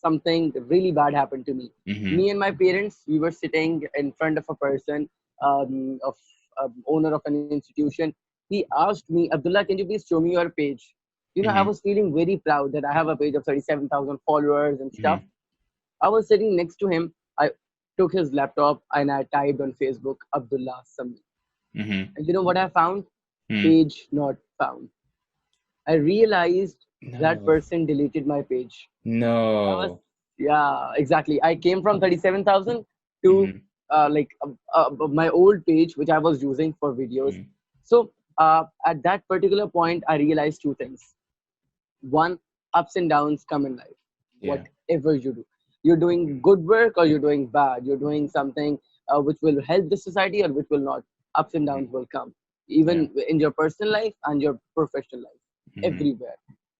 something really bad happened to me. Mm-hmm. Me and my parents, we were sitting in front of a person, of owner of an institution. He asked me, Abdullah, can you please show me your page? I Mm-hmm. was feeling very proud that I have a page of 37,000 followers and stuff. Mm-hmm. I was sitting next to him. I took his laptop and I typed on Facebook, Abdullah Sameen. Mm-hmm. And you know what I found? Mm. Page not found. I realized that No. person deleted my page. I was, No. yeah, exactly. I came from 37,000 to Mm-hmm. my old page, which I was using for videos. Mm-hmm. So at that particular point, I realized two things. One, ups and downs come in life, Yeah. whatever you do. You're doing good work or you're doing bad. You're doing something which will help the society or which will not. Ups and Mm-hmm. downs will come, Yeah. even in your personal life and your professional life, Mm-hmm. everywhere.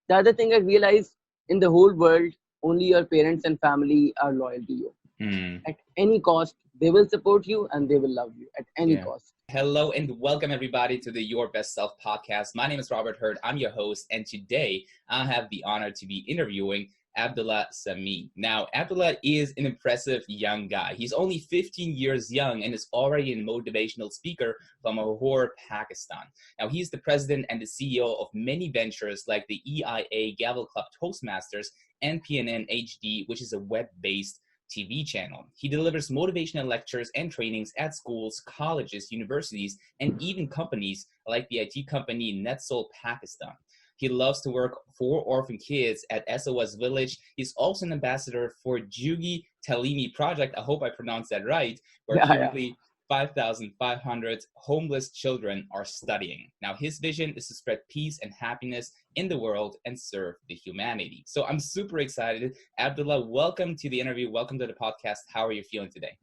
The other thing I realized, in the whole world, only your parents and family are loyal to you. Mm. At any cost, they will support you and they will love you at any Yeah. cost. Hello and welcome everybody to the Your Best Self podcast. My name is Robert Herdt. I'm your host, and today I have the honor to be interviewing Abdullah Sameen. Now, Abdullah is an impressive young guy. He's only 15 years young and is already a motivational speaker from Lahore, Pakistan. Now, he's the president and the CEO of many ventures like the EIA Gavel Club Toastmasters and PNN HD, which is a web-based TV channel. He delivers motivational lectures and trainings at schools, colleges, universities, and even companies like the IT company NetSol Pakistan. He loves to work for orphan kids at SOS Village. He's also an ambassador for Jugi Talimi Project, I hope I pronounced that right, where Yeah, yeah. currently 5,500 homeless children are studying. Now, his vision is to spread peace and happiness in the world and serve the humanity. So I'm super excited. Abdullah, welcome to the interview. Welcome to the podcast. How are you feeling today?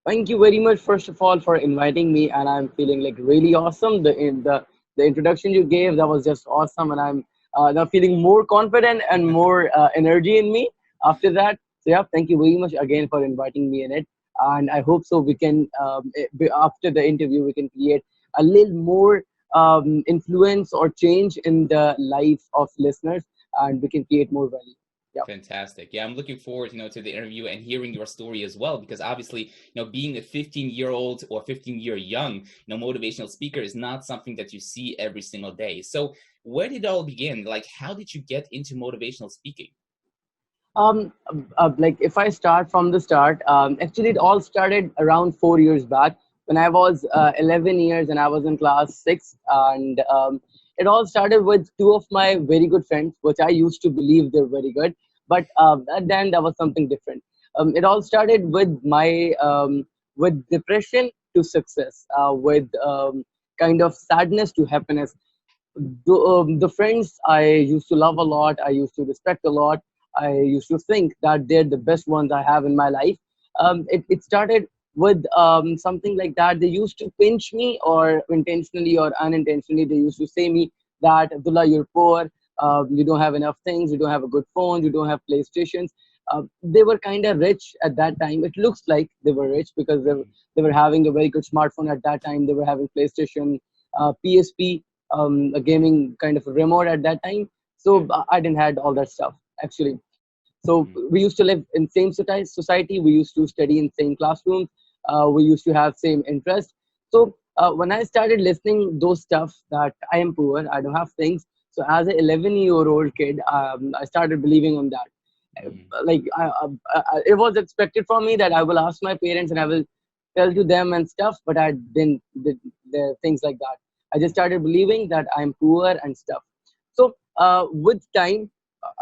Thank you very much, first of all, for inviting me, and I'm feeling like really awesome. The introduction you gave, that was just awesome, and I'm now feeling more confident and more energy in me after that. So yeah, thank you very much again for inviting me in it, and I hope so we can after the interview we can create a little more influence or change in the life of listeners, and we can create more value. Yeah. Fantastic. Yeah, I'm looking forward, to the interview and hearing your story as well, because obviously, being a 15-year-old or 15-year young, motivational speaker is not something that you see every single day. So where did it all begin? Like, how did you get into motivational speaking? Like if I start from the start, actually it all started around 4 years back when I was 11 years and I was in class six, and it all started with two of my very good friends, which I used to believe they're very good, but at the end that was something different. It all started with my with depression to success, with kind of sadness to happiness. The friends I used to love a lot, I used to respect a lot, I used to think that they're the best ones I have in my life. It started with something like that. They used to pinch me, or intentionally or unintentionally, they used to say me that, Abdullah, you're poor, you don't have enough things, you don't have a good phone, you don't have PlayStations. They were kind of rich at that time. It looks like they were rich because they were having a very good smartphone at that time. They were having PlayStation, PSP, a gaming kind of a remote at that time. So I didn't had all that stuff actually. So Mm-hmm. we used to live in same society. We used to study in same classrooms. We used to have same interests. So when I started listening those stuff that I am poor, I don't have things. So as an 11-year-old kid, I started believing on that. Like it was expected from me that I will ask my parents and I will tell to them and stuff, but I didn't did the things like that. I just started believing that I'm poor and stuff. So with time,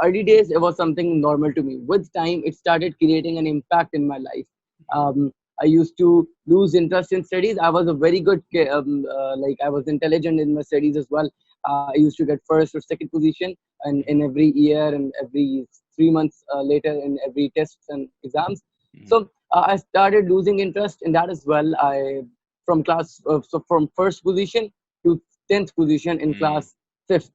early days it was something normal to me. With time, it started creating an impact in my life. I used to lose interest in studies. I was a very good like I was intelligent in my studies as well. I used to get first or second position and in every year and every 3 months later in every tests and exams. Mm-hmm. So I started losing interest in that as well. I from class so from first position to 10th position in Mm-hmm. class fifth,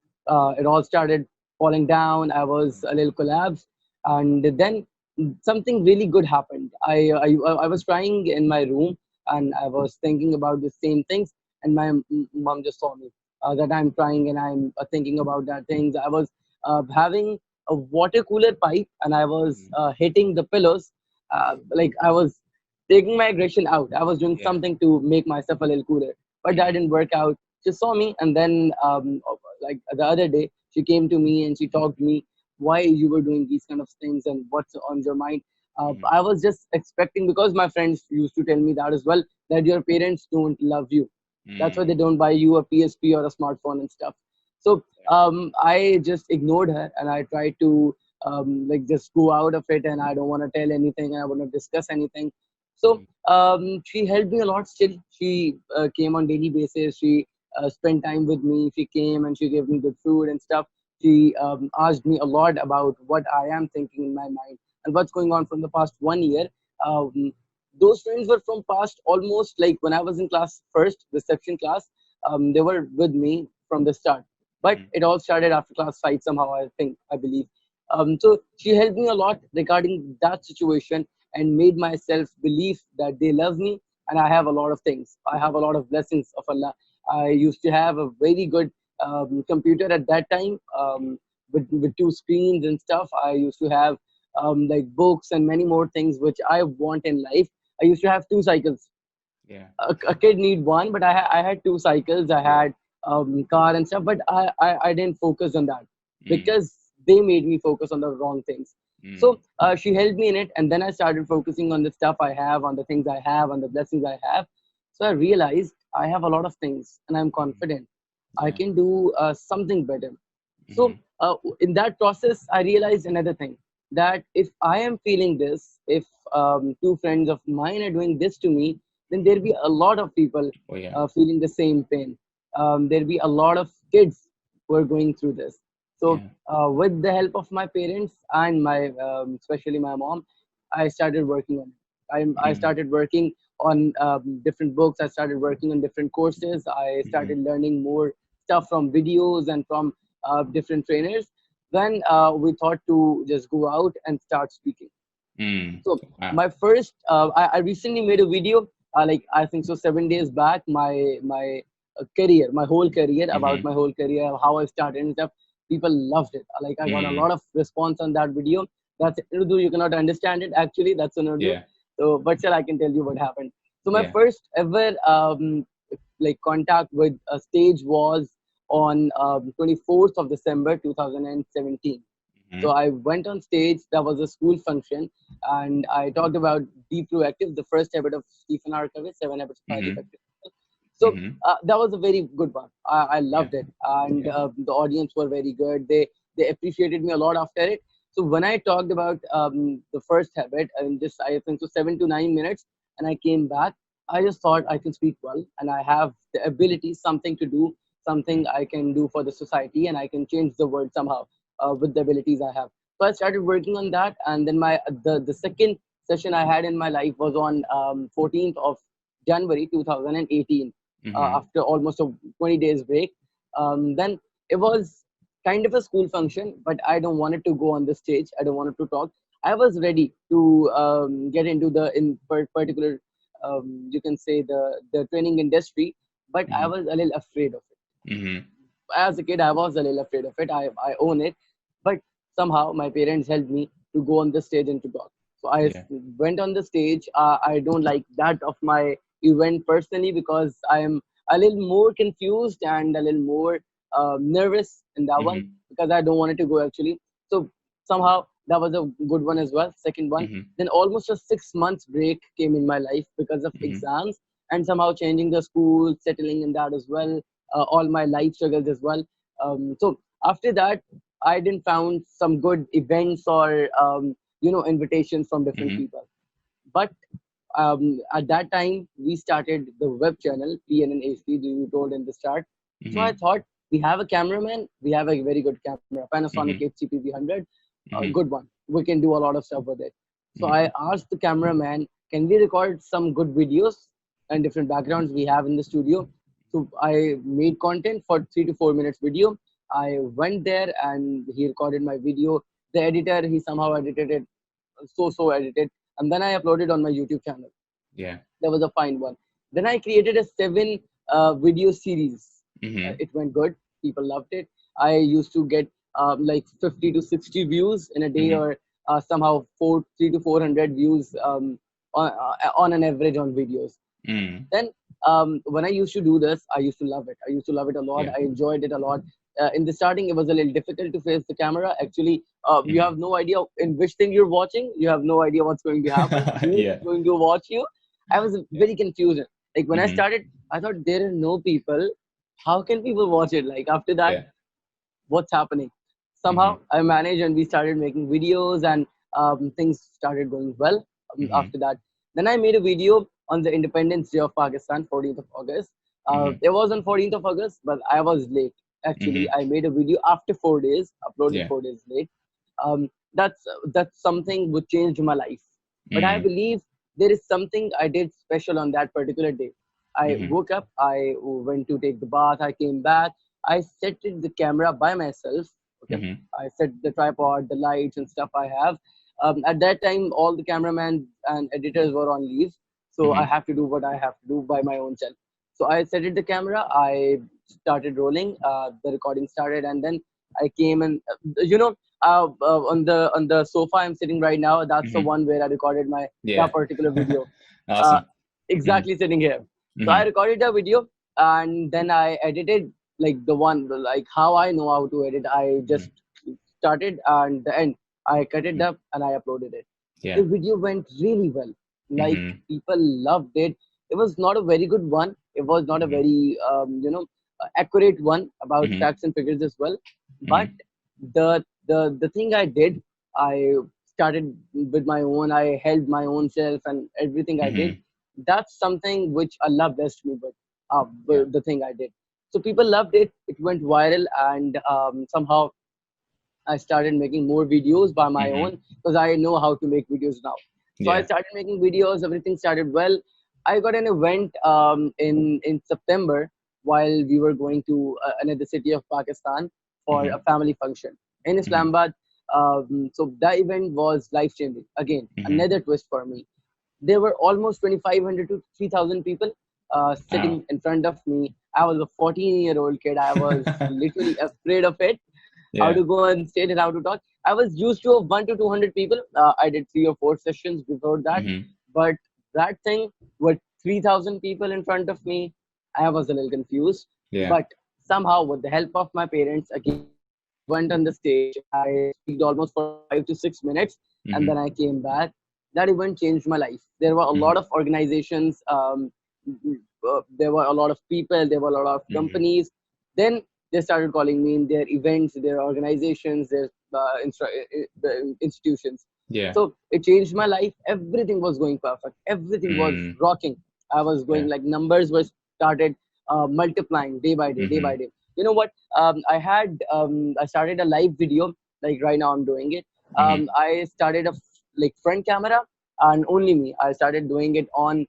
it all started falling down. I was a little collapsed, and then something really good happened. I was crying in my room, and I was thinking about the same things, and my mom just saw me that I'm crying and I'm thinking about that things. I was having a water cooler pipe and I was hitting the pillows. Like I was taking my aggression out. I was doing Yeah. something to make myself a little cooler, but that Mhm. didn't work out. She saw me, and then like the other day, she came to me and she talked to me why you were doing these kind of things and what's on your mind. Mhm. I was just expecting, because my friends used to tell me that as well, that your parents don't love you. That's why they Mm. don't buy you a PSP or a smartphone and stuff. So I just ignored her and I tried to like just go out of it, and I don't want to tell anything and I want to discuss anything. So Mhm. she helped me a lot still. She came on daily basis. She spent time with me. She came and she gave me good food and stuff. She asked me a lot about what I am thinking in my mind and what's going on from the past 1 year. Um, those friends were from past almost like when I was in class first, reception class. They were with me from the start, but Mhm. it all started after class 5 somehow, I think, I believe. So she helped me a lot regarding that situation and made myself believe that they love me and I have a lot of things. I have a lot of blessings of Allah. I used to have a very good computer at that time, with two screens and stuff. I used to have like books and many more things which I want in life. I used to have two cycles. Yeah. A kid need one, but I had two cycles. I Yeah. had car and stuff, but I didn't focus on that Mm. because they made me focus on the wrong things. Mm. So she helped me in it, and then I started focusing on the stuff I have, on the things I have, on the blessings I have. So I realized I have a lot of things, and I'm Mhm. confident I Yeah. can do something better. So Mhm. in that process, I realized another thing, that if I am feeling this, if two friends of mine are doing this to me, then there'll be a lot of people Oh yeah. feeling the same pain. There'll be a lot of kids who are going through this. So Yeah. with the help of my parents and my, especially my mom, I started working on it. I Mm. started working on different books. I started working on different courses. I Mhm. started learning more stuff from videos and from different trainers. Then we thought to just go out and start speaking. Mm. So Wow. my first, I recently made a video, like I think so 7 days back, my career, my whole career, about Mhm. my whole career, how I started and stuff. People loved it. Like I got a Mm. lot of response on that video. That's in Urdu. You cannot understand it actually. That's in Urdu. Yeah. So, but still, I can tell you what happened. So my Yeah. first ever like contact with a stage was on 24th of December 2017. So Mhm. I went on stage. That was a school function, and I talked about Be Proactive, the first habit of Stephen R. Covey's 7 Habits of Highly Mhm. Effective People. So Mhm. that was a very good one. I Yeah. loved it, and Yeah. the audience were very good. They appreciated me a lot after it. So when I talked about the first habit, and just I think so 7 to 9 minutes, and I came back, I just thought I can speak well, and I have the ability, something to do, something Mm. I can do for the society, and I can change the world somehow with the abilities I have. So I started working on that, and then the second session I had in my life was on 14th of January 2018. Mhm. After almost a 20 days break, then it was kind of a school function, but I don't wanted to go on the stage. I don't wanted to talk. I was ready to get into the particular, you can say the training industry, but I Mhm. was a little afraid of it. Mhm. As a kid, I was a little afraid of it. I own it, but somehow my parents helped me to go on the stage and to talk. So Yeah. went on the stage. I don't like that of my event personally because I am a little more confused and a little more nervous in that one Mhm. because I don't want it to go actually. So somehow that was a good one as well. Second one. Mhm. Then almost a 6 months break came in my life because of Mhm. exams and somehow changing the school, settling in that as well, all my life struggles as well. So after that, I didn't found some good events or invitations from different Mhm. people. But at that time, we started the web channel PNNHD. You told in the start. So I Mhm. thought we have a cameraman. We have a very good camera, Panasonic Mhm. HCP V100, a Mhm. good one. We can do a lot of stuff with it. So Mhm. I asked the cameraman, can we record some good videos and different backgrounds we have in the studio? So I made content for 3 to 4 minutes video. I went there and he recorded my video. The editor, he somehow edited it, so edited, and then I uploaded on my YouTube channel. Yeah. That was a fine one. Then I created a seven video series. Mhm. It went good. People loved it. I used to get like 50 to 60 views in a day, Mm-hmm. or somehow 3 to 400 views on an average on videos. Mm-hmm. Then when I used to do this, I used to love it. I used to love it a lot. Yeah. I enjoyed it a lot. In the starting, it was a little difficult to face the camera. Actually, you Mm-hmm. have no idea in which thing you're watching. You have no idea what's going to happen. Who's Yeah. going to watch you? I was Yeah. very confused. Like when I Mm-hmm. started, I thought there are no people. How can people watch it? Like after that, Yeah. what's happening? Mm-hmm. Somehow I managed, and we started making videos, and things started going well Mm-hmm. after that. Then I made a video on the Independence Day of Pakistan, 14th of August. Mm-hmm. It was on 14th of August, but I was late. Actually, Mm-hmm. I made a video after 4 days, uploaded Yeah. 4 days late. That's something which changed my life. But I Mm-hmm. believe there is something I did special on that particular day. I Mm-hmm. woke up, I went to take the bath, I came back, I set it the camera by myself. Okay, Mm-hmm. I set the tripod, the lights and stuff I have. At that time, all the cameramen and editors were on leave, so I Mm-hmm. have to do what I have to do by my own self. So I set it the camera. I started rolling. The recording started, and then I came and on the sofa I'm sitting right now. That's the Mm-hmm. one where I recorded my that Yeah. particular video. Uh, Awesome. Mm-hmm. exactly sitting here. So I Mm-hmm. recorded the video, and then I edited like the one like how I know how to edit. I Mm-hmm. just started, and the end I cut it Mm-hmm. up and I uploaded it. The Yeah. video went really well. Like Mm-hmm. people loved it. It was not a very good one. It was not a Mm-hmm. very accurate one about Mm-hmm. facts and figures as well. But Mm-hmm. the thing I did, I started with my own. I held my own self and everything I did. Mm-hmm. That's something which Allah blessed me with. Yeah. The thing I did. So people loved it. It went viral, and somehow I started making more videos by my Mm-hmm. own because I know how to make videos now. So I Yeah. started making videos. Everything started well. I got an event in September while we were going to another city of Pakistan for Mm-hmm. a family function in Mm-hmm. Islamabad. So that event was life changing. Again, Mm-hmm. another twist for me. There were almost 2,500 to 3,000 people Wow. sitting in front of me. I was a 14-year-old kid. I was literally afraid of it, how Yeah. to go on stage and how to talk. I was used to 1 to 200 people. I did 3 or 4 sessions before that, Mm-hmm. but that thing with 3,000 people in front of me, I was a little confused. Yeah. But somehow, with the help of my parents, again, I went on the stage. I speak almost for 5 to 6 minutes, and Mm-hmm. then I came back. That event changed my life. There were a Mm-hmm. lot of organizations. There were a lot of people. There were a lot of Mm-hmm. companies. Then they started calling me in their events, their organizations, their the institutions. Yeah. So it changed my life. Everything was going perfect. Everything was Mm. rocking. I was going Yeah. like numbers were started multiplying day by day, day by Mm-hmm. day. You know what? I started a live video like right now I'm doing it. Mm-hmm. I started a like front camera and only me. I started doing it on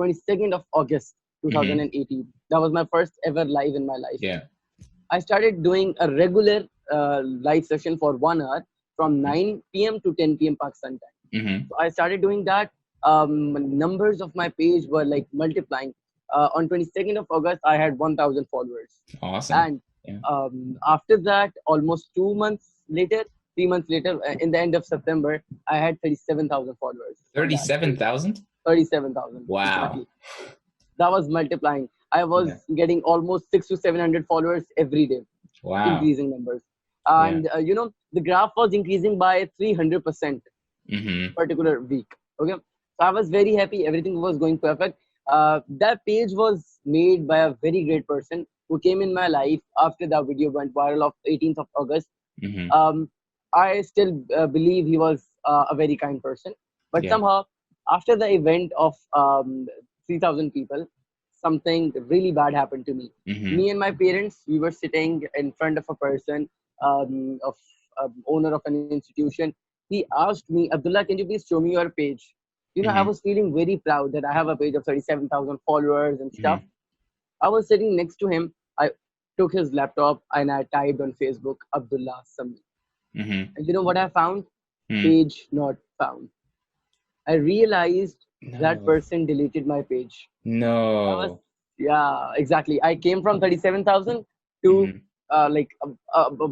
22nd of August Mm-hmm. 2018. That was my first ever live in my life. Yeah. I started doing a regular live session for 1 hour from 9 p.m. to 10 p.m. Pakistan time. Mm-hmm. So I started doing that. Numbers of my page were like multiplying. On 22nd of August, I had 1,000 followers. Awesome. And Yeah. after that, almost 2 months later, 3 months later, in the end of September, I had 37,000 followers on that page. 37,000? 37,000, Wow. exactly. That was multiplying. I Yeah. was getting almost 6 to 700 followers every day, Wow. increasing numbers. Yeah. And the graph was increasing by 300% Mm-hmm. particular week. Okay, so I was very happy. Everything was going perfect. That page was made by a very great person who came in my life after that video went viral of 18th of August. Mm-hmm. Um, I still believe he was a very kind person, but Yeah. somehow after the event of 3,000 people, something really bad happened to me. Mm-hmm. Me and my parents, we were sitting in front of a person, of owner of an institution. He asked me, Abdullah, can you please show me your page? I Mm-hmm. was feeling very proud that I have a page of 37,000 followers and stuff. Mm-hmm. I was sitting next to him. I took his laptop and I typed on Facebook, Abdullah Sameen. Mm-hmm. And you know what I found? Mm. Page not found. I realized that No. person deleted my page. I was, No. yeah, exactly. I came from 37,000 to Mm-hmm.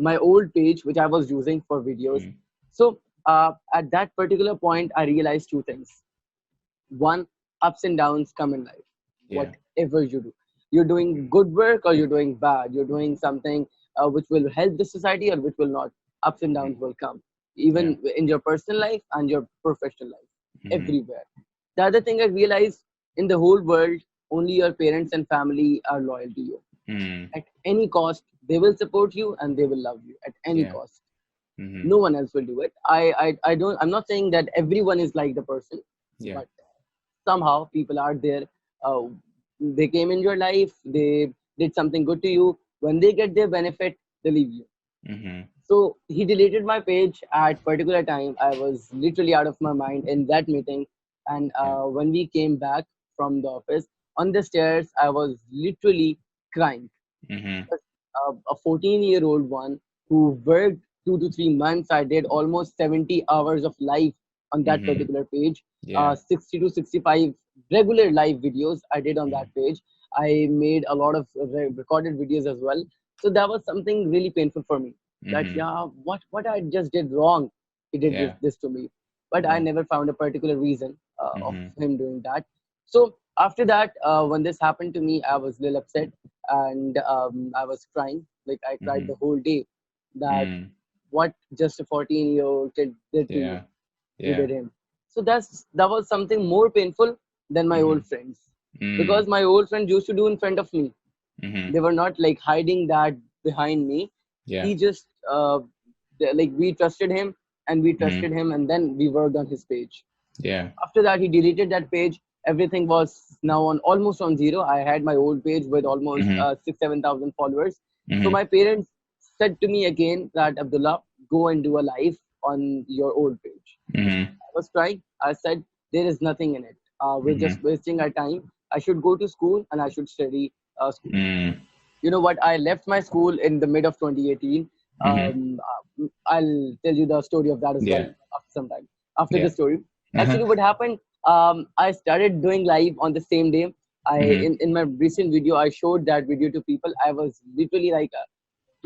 my old page, which I was using for videos. Mm. So at that particular point, I realized two things. One, ups and downs come in life. Yeah. Whatever you do, you're doing good work or you're doing bad. You're doing something which will help the society or which will not. Ups and Mm. downs will come, Yeah. even in your personal life and your professional life, Mm-hmm. everywhere. The other thing I realized, in the whole world, only your parents and family are loyal to you. Mm. At any cost, they will support you and they will love you at any Yeah. cost. Mm-hmm. No one else will do it. I don't. I'm not saying that everyone is like the person, Yeah. but somehow people are there. Uh, they came in your life. They did something good to you. When they get their benefit, they leave you. Mm-hmm. So he deleted my page at particular time. I was literally out of my mind in that meeting. And Yeah. when we came back from the office, on the stairs, I was literally crying. Mm-hmm. A 14-year-old one who worked 2 to 3 months. I did almost 70 hours of live on that Mm-hmm. particular page. Yeah. 60 to 65 regular live videos I did on Mm-hmm. that page. I made a lot of recorded videos as well. So that was something really painful for me. That Mm-hmm. yeah, what I just did wrong, he did Yeah. this to me. But I Yeah. never found a particular reason of Mm-hmm. him doing that. So after that, when this happened to me, I was a little upset and I was crying. Like I cried Mm-hmm. the whole day. That Mm. what just a 14-year-old kid did to you, Yeah. you Yeah. did him. So that was something more painful than my Mm-hmm. old friends, Mm. because my old friends used to do in front of me. Mm-hmm. They were not like hiding that behind me. Yeah. He just like we trusted him and we Mm-hmm. trusted him, and then we worked on his page. Yeah. After that, he deleted that page. Everything was now on almost on zero. I had my old page with almost Mm-hmm. 6 7,000 followers. So Mm-hmm. my parents said to me again that Abdullah, go and do a live on your old page. Mm-hmm. I was trying. I said there is nothing in it. We're just Mm-hmm. wasting our time. I should go to school and I should study school. Mm. You know what? I left my school in the mid of 2018. Mm-hmm. I'll tell you the story of that as well Yeah. after some time. After the Yeah. story, Uh-huh. actually, what happened? I started doing live on the same day. Mm-hmm. In my recent video, I showed that video to people. I was literally like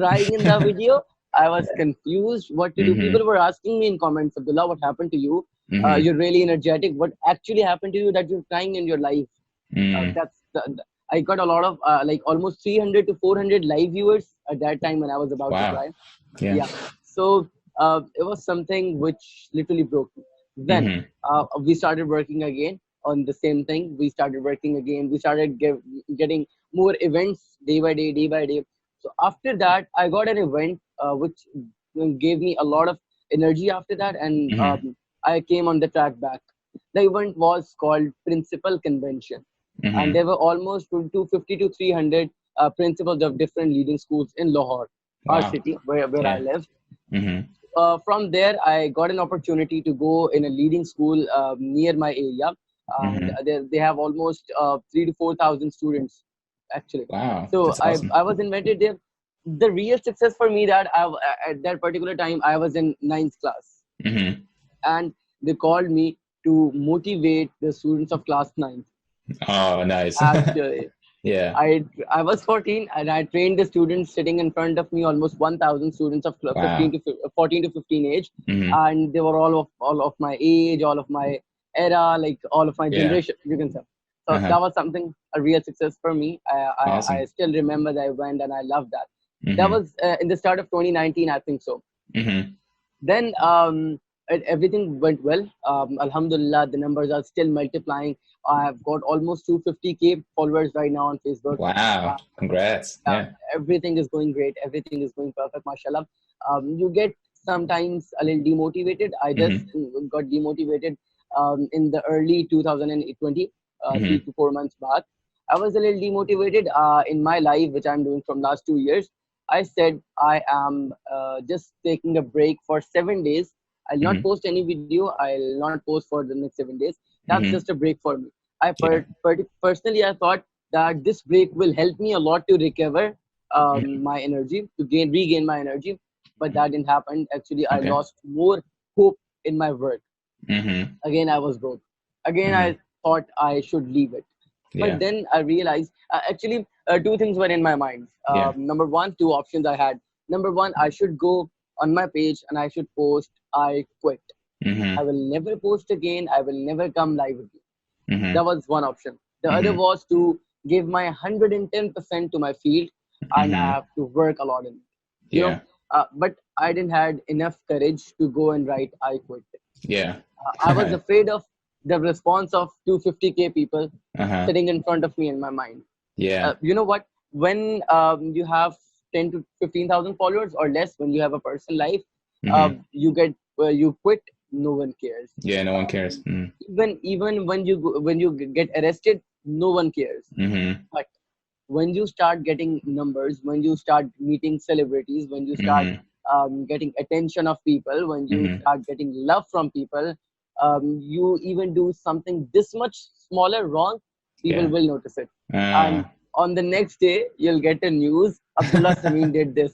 crying in the video. I was confused what to do. Mm-hmm. People were asking me in comments, Abdullah, what happened to you? Mm-hmm. You're really energetic. What actually happened to you that you're crying in your life? Mm. That's I got a lot of like almost 300 to 400 live viewers at that time when I was about to Wow. cry. Yeah. Yeah. So it was something which literally broke me. Then Mm-hmm. we started working again on the same thing. We started working again. We started getting more events day by day, day by day. So after that, I got an event which gave me a lot of energy after that, and Mm-hmm. I came on the track back. The event was called Principal Convention, and Mm-hmm. there were almost 250 to 300 principals of different leading schools in Lahore, our Wow. city where I Yeah. live. Mm-hmm. From there, I got an opportunity to go in a leading school near my area, and Mm-hmm. they have almost 3 to 4 thousand students actually. Wow. So That's I awesome. was invited there. The real success for me that at that particular time I was in ninth class, Mm-hmm. and they called me to motivate the students of class ninth. Oh, nice. Actually, Yeah. I was 14 and I trained the students sitting in front of me, almost 1,000 students of 15 Wow. to 14 to 15 age, Mm-hmm. and they were all of my age, all of my era, like all of my Yeah. generation, you can say. So Uh-huh. that was something a real success for me. I Awesome. still remember that I went and I loved that. That Mm-hmm. was in the start of 2019, I think so. Mm-hmm. Then everything went well. Alhamdulillah, the numbers are still multiplying. I have got almost 250K followers right now on Facebook. Wow. Congrats. Yeah, Yeah. everything is going great. Everything is going perfect, mashallah. You get sometimes a little demotivated. I just Mm-hmm. got demotivated in the early 2020, three Mm-hmm. to 4 months back. I was a little demotivated in my life, which I'm doing from last 2 years. I said I am just taking a break for 7 days. I'll not Mm-hmm. post any video. I'll not post for the next 7 days. That's just Mm-hmm. a break for me. Yeah. Personally, I thought that this break will help me a lot to recover Mm-hmm. my energy, to regain my energy. But that didn't happen. Actually, I Okay. lost more hope in my work. Mm-hmm. Again, I was broke. Again, Mm-hmm. I thought I should leave it. But then I realized, actually, two things were in my mind. Yeah. Number one, two options I had. Number one, I should go on my page and I should post, I quit. I Mm-hmm. will never post again. I will never come live again. Mm-hmm. That was one option. The other Mm-hmm. was to give my 110% to my field, and I Mm-hmm. have to work a lot in it. You know, Yeah. but I didn't had enough courage to go and write, I quit. Yeah. I was afraid of the response of 250K people Uh-huh. sitting in front of me in my mind. Yeah. You know what? When you have 10 to 15,000 followers or less, when you have a personal life, Mm-hmm. you quit. No one cares. Yeah, no one cares. Mm-hmm. Even when you get arrested, no one cares. Mm-hmm. But when you start getting numbers, when you start meeting celebrities, when you start Mm-hmm. getting attention of people, when you Mm-hmm. start getting love from people, you even do something this much smaller wrong, people Yeah. will notice it. Uh, And on the next day, you'll get a news, Abdullah Sameen did this.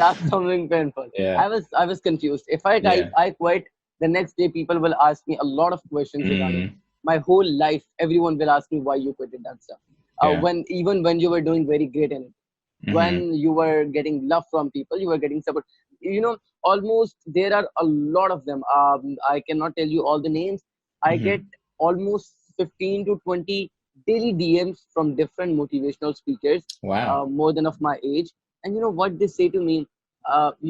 That's something painful. yeah. I was confused. If I type Yeah. I quit, the next day people will ask me a lot of questions regarding Mm-hmm. my whole life. Everyone will ask me why you quitted that stuff. Yeah. When you were doing very great in it, Mm-hmm. when you were getting love from people, you were getting support. Almost there are a lot of them. I cannot tell you all the names. I get Mm-hmm. almost 15 to 20 daily DMs from different motivational speakers, Wow. more than of my age. And you know what they say to me?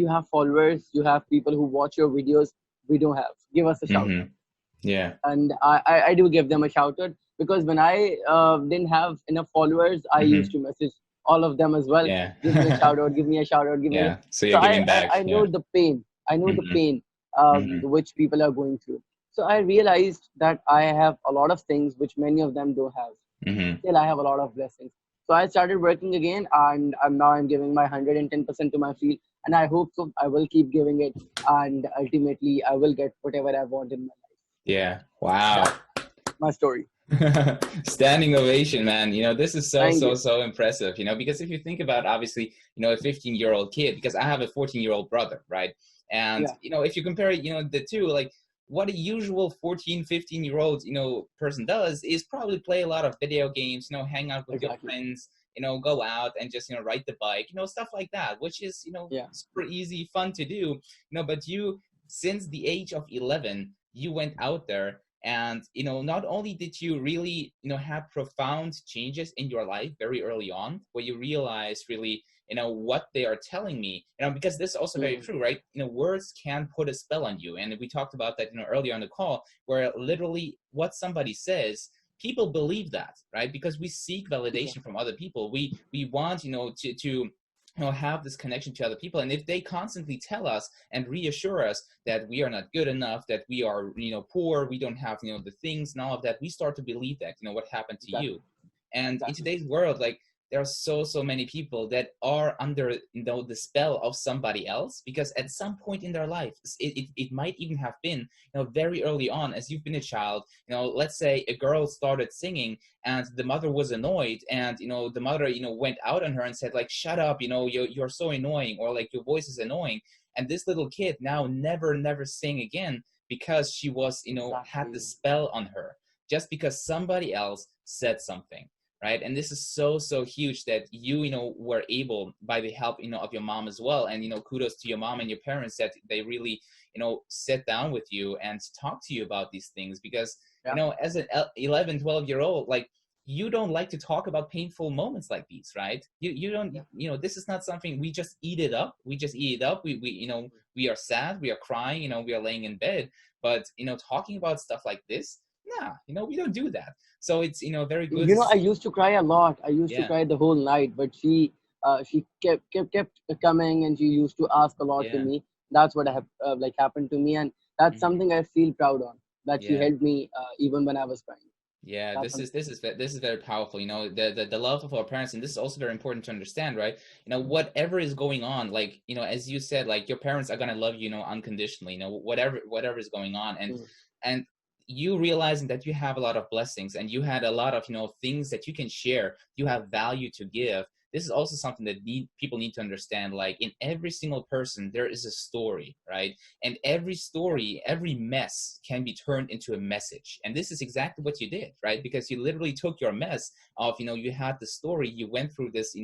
You have followers, you have people who watch your videos. We don't have. Give us a shout out. Mm-hmm. Yeah. And I do give them a shout out, because when I didn't have enough followers, I used Mm-hmm. to message all of them as well. Give me a Yeah. shout out, give me a shout out, give me a... yeah. So So you're giving back. I know Yeah. the pain. I know the Mm-hmm. pain Mm-hmm. which people are going through. So I realized that I have a lot of things which many of them don't have. Mm-hmm. Still, I have a lot of blessings. So I started working again, and I'm giving my 110% to my field, and I hope so. I will keep giving it, and ultimately, I will get whatever I want in my life. Yeah. Wow. That's my story. Standing ovation, man. This is so, Thank so, you. so impressive, because if you think about, obviously, a 15-year-old kid, because I have a 14-year-old brother, right? And, Yeah, if you compare, the two, like what a usual 14, 15-year-old, person does is probably play a lot of video games, hang out with your exactly. friends, go out and just, ride the bike, stuff like that, which is, Yeah, super easy, fun to do, but you, since the age of 11, you went out there and, not only did you really, have profound changes in your life very early on, where you realize really, what they are telling me, because this is also very mm, true, right? Words can put a spell on you. And we talked about that, earlier on the call, where literally what somebody says, people believe that, right? Because we seek validation exactly. from other people. We want, to have this connection to other people, and if they constantly tell us and reassure us that we are not good enough, that we are poor, we don't have the things and all of that, we start to believe that what happened to Exactly. you. And in Exactly. today's world, like, there are so many people that are under the spell of somebody else, because at some point in their life, it might even have been very early on, as you've been a child, let's say a girl started singing and the mother was annoyed, and the mother went out on her and said, like, shut up, you're so annoying, or like, your voice is annoying, and this little kid now never sing again, because she was had the Exactly. spell on her, just because somebody else said something, right? And this is so huge that you were able, by the help of your mom as well, and kudos to your mom and your parents that they really sit down with you and talk to you about these things, because Yeah. as an 11, 12-year old, like, you don't like to talk about painful moments like these, right? You don't, Yeah. this is not something we just eat it up. We just eat it up. We we are sad, we are crying, we are laying in bed, but talking about stuff like this, nah, we don't do that. So it's very good to I see. used to cry a lot. I used to Yeah, cry the whole night, but she kept coming, and she used to ask a lot to yeah, me. That's what like happened to me, and that's mhm, something I feel proud on. That she yeah. helped me even when I was crying. Yeah, That's this is very powerful. The love of our parents, and this is also very important to understand, right? Whatever is going on, like, as you said, like, your parents are gonna love you, unconditionally. Whatever is going on, mm, and you realizing that you have a lot of blessings, and you had a lot of things that you can share. You have value to give. this is also something that people need to understand. Like, in every single person, there is a story, right? And every story, every mess can be turned into a message. And this is exactly what you did, right? Because you literally took your mess of, you had the story, you went through this,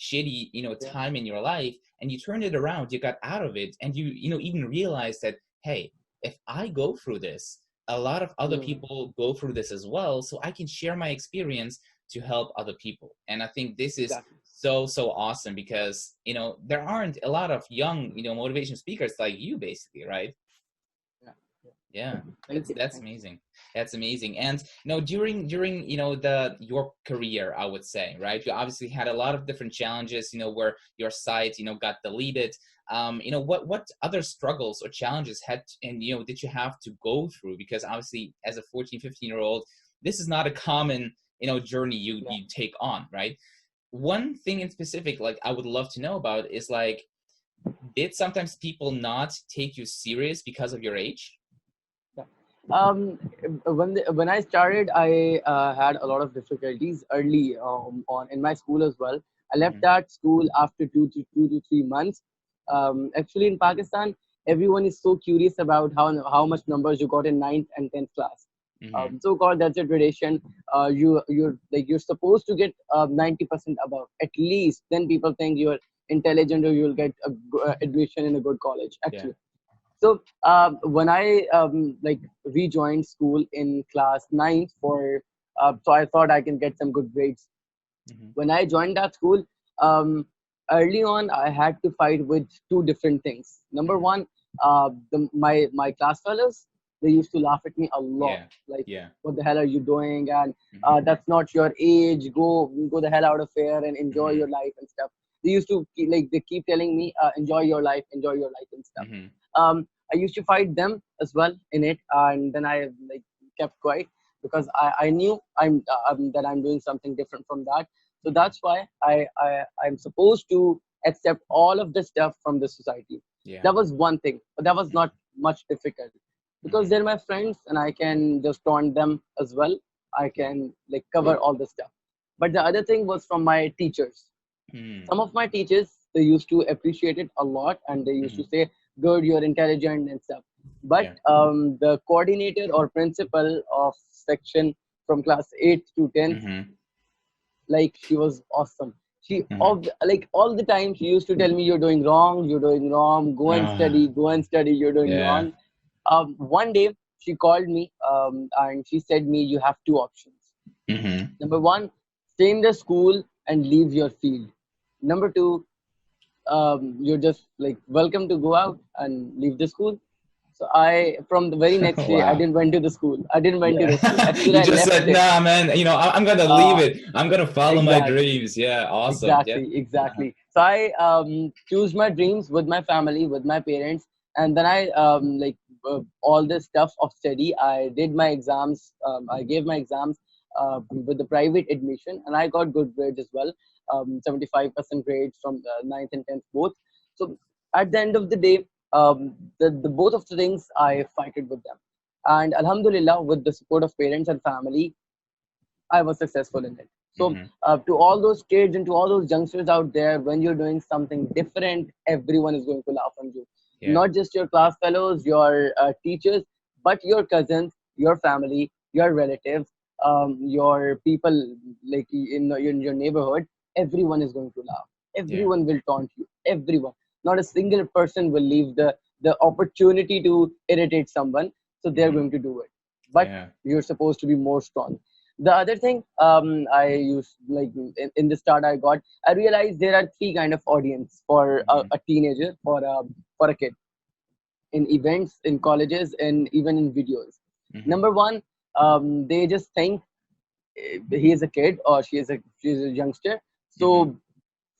shitty, time in your life, and you turned it around, you got out of it, and you even realized that, hey, if I go through this, a lot of other people go through this as well, so I can share my experience to help other people. And I think this is so awesome, because there aren't a lot of young motivation speakers like you, basically, right? Yeah, that's amazing. That's amazing. And during your career, I would say, right, you obviously had a lot of different challenges, where your site got deleted. What other struggles or challenges did you have to go through? Because obviously, as a 14, 15-year-old, this is not a common journey you take on, right? One thing in specific, like, I would love to know about is, like, did sometimes people not take you serious because of your age? When I started, I had a lot of difficulties early on in my school as well. I left that school after 2 to 3 months. Actually, in Pakistan, everyone is so curious about how much numbers you got in ninth and 10th class. So called, that's a tradition. You're supposed to get 90% above at least. Then people think you're intelligent or you'll get admission in a good college. Actually. So when I rejoined school in class 9th so I thought I can get some good grades. When I joined that school, early on I had to fight with two different things. Number one, my class fellows, they used to laugh at me a lot. What the hell are you doing? And that's not your age. Go the hell out of here and enjoy your life and stuff. They used to they keep telling me, enjoy your life and stuff. I used to fight them as well in it, and then I kept quiet, because I knew that I'm doing something different from that. So that's why I'm supposed to accept all of the stuff from the society. That was one thing, but that was not much difficult, because they're my friends and I can just taunt them as well. I can cover all the stuff. But the other thing was from my teachers. Some of my teachers, they used to appreciate it a lot, and they used to say, good, you're intelligent and stuff. But the coordinator or principal of section from class 8 to 10th, she was awesome. She all the time she used to tell me, you're doing wrong, go and study, you're doing wrong. One day she called me and she said me, you have two options. Number one, stay in the school and leave your field. Number two, you're just welcome to go out and leave the school. So from the very next day, I didn't went to the school. Actually, you I just left said, it. nah, man, I'm going to leave it. I'm going to follow my dreams. Yeah. Awesome. Exactly. So I choose my dreams with my family, with my parents. And then I all this stuff of study. I did my exams. I gave my exams with the private admission, and I got good grades as well. 75% grades from the 9th and 10th both. So at the end of the day, the both of the things I fighted with them, and Alhamdulillah, with the support of parents and family, I was successful in it. So to all those kids and to all those youngsters out there, when you're doing something different, everyone is going to laugh on you. Not just your class fellows, your teachers, but your cousins, your family, your relatives, your people in your neighborhood. Everyone is going to laugh. Everyone will taunt you. Everyone. Not a single person will leave the opportunity to irritate someone. So they're going to do it. But you're supposed to be more strong. The other thing I used in the start I realized there are three kind of audience for a teenager, for a kid, in events, in colleges, and even in videos. Number one, they just think he is a kid or she's a youngster, so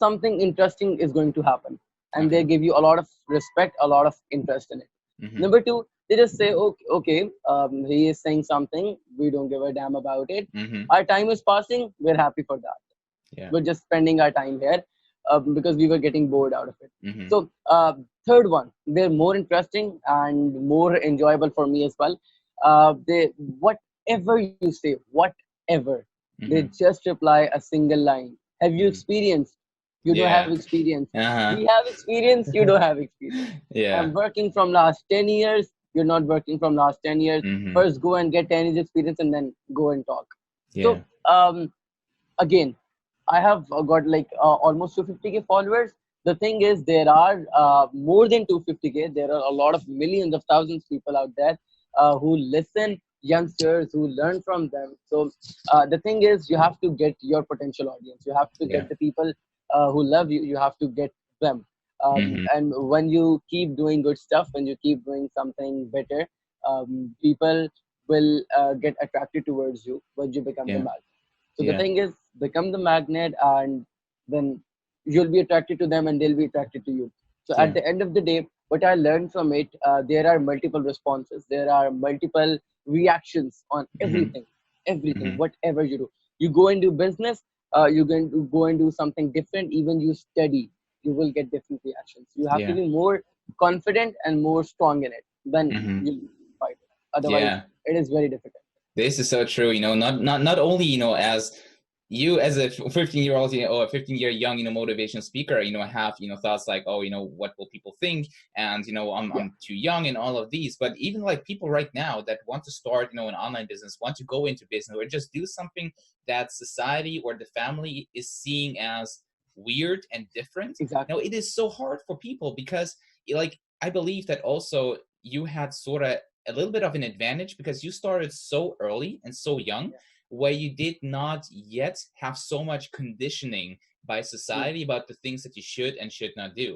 something interesting is going to happen, and they give you a lot of respect, a lot of interest in it. Number two, they just say, okay, he is saying something, we don't give a damn about it. Our time is passing, we're happy for that. We're just spending our time here because we were getting bored out of it. So third one, they're more interesting and more enjoyable for me as well. They whatever you say, whatever, they just reply a single line. Have you experienced You don't have Yeah. experience. Uh-huh. We have experience. You don't have experience. I'm Yeah. working from last 10 years. You're not working from last 10 years. Mm-hmm. First go and get 10 years experience and then go and talk. Yeah. So again, I have got like almost 250K followers. The thing is, there are more than 250K. There are a lot of millions of thousands of people out there who listen, youngsters who learn from them. So the thing is, you have to get your potential audience. You have to Yeah. get the people who love you. You have to get them. Mm-hmm. And when you keep doing good stuff, when you keep doing something better, people will get attracted towards you when you become the Yeah. magnet. So the Yeah. thing is, become the magnet, and then you'll be attracted to them, and they'll be attracted to you. So at Yeah. the end of the day, what I learned from it, there are multiple responses, there are multiple reactions on Mm-hmm. everything, Mm-hmm. whatever you do. You go and do business, you're going to go and do something different. Even you study, you will get different reactions. You have to Yeah. be more confident and more strong in it. Then Mm-hmm. you'll fight it. Otherwise, Yeah. it is very difficult. This is so true. Not only, as you as a 15-year-old, or a 15-year young, motivational speaker, have, thoughts like, oh, what will people think? And, Yeah, I'm too young and all of these, but even like people right now that want to start, an online business, want to go into business or just do something that society or the family is seeing as weird and different. Now, exactly. it is so hard for people because, like, I believe that also you had sort of a little bit of an advantage because you started so early and so young, Yeah. where you did not yet have so much conditioning by Hmm. society about the things that you should and should not do.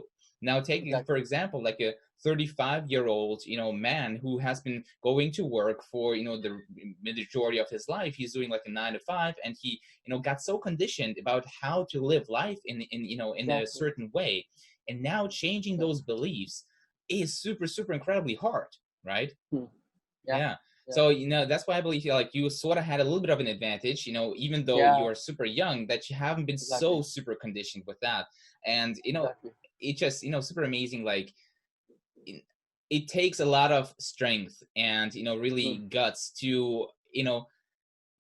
Now, taking for Exactly. example like a 35-year-old man who has been going to work for the majority of his life. He's doing like a 9 to 5, and he got so conditioned about how to live life in a Exactly. certain way, and now changing Exactly. those beliefs is super super incredibly hard, right? Hmm. Yeah. Yeah. Yeah. So, that's why I believe like you sort of had a little bit of an advantage, even though Yeah. you're super young, that you haven't been Exactly. so super conditioned with that. And, Exactly. it just, super amazing. Like, it, it takes a lot of strength and, Hmm. really guts to,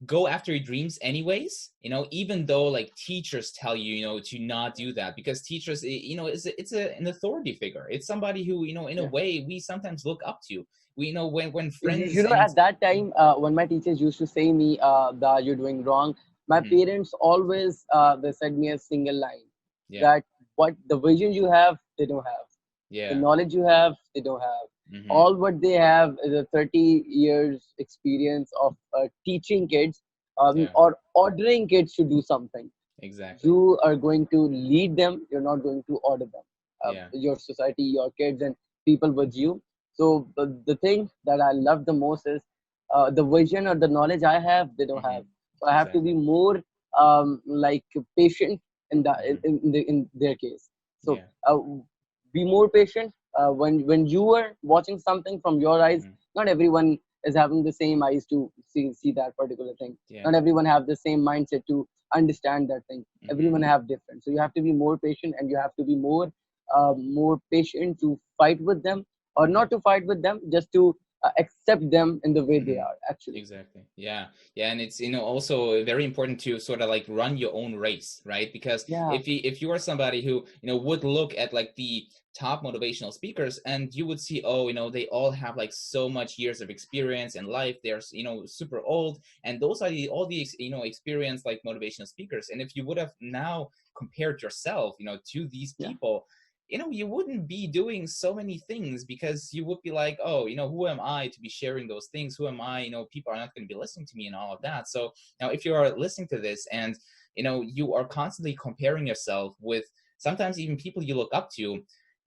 go after your dreams anyways, even though like teachers tell you, to not do that, because teachers, an authority figure. It's somebody who, in a Yeah. way we sometimes look up to. We know when You friends know, and at that time, when my teachers used to say me that you're doing wrong, my Mhm. parents always they said me a single line Yeah. that what the vision you have, they don't have. The Yeah. knowledge you have, they don't have. Mm-hmm. All what they have is a 30 years experience of teaching kids Yeah. or ordering kids to do something. Exactly. You are going to lead them, you're not going to order them. Yeah. Your society, your kids, and people with you. So the thing that I love the most is the vision or the knowledge I have, they don't Mm-hmm. have. So I have to be Exactly. more like patient in the Mm-hmm. in their case. So Yeah. be more patient when you are watching something from your eyes. Mm-hmm. Not everyone is having the same eyes to see that particular thing. Yeah. Not everyone have the same mindset to understand that thing. Mm-hmm. Everyone have different, so you have to be more patient, and you have to be more patient to fight with them, or Mm-hmm. not to fight with them, just to accept them in the way they Mm-hmm. are actually. Exactly. Yeah. Yeah. And it's, also very important to sort of like run your own race, right? Because Yeah. if you are somebody who, would look at like the top motivational speakers, and you would see, oh, they all have like so much years of experience in life. They're, super old. And those are all the, experienced like motivational speakers. And if you would have now compared yourself, to these Yeah. people, you wouldn't be doing so many things, because you would be like, oh, who am I to be sharing those things? Who am I? People are not going to be listening to me and all of that. So now if you are listening to this and, you are constantly comparing yourself with sometimes even people you look up to,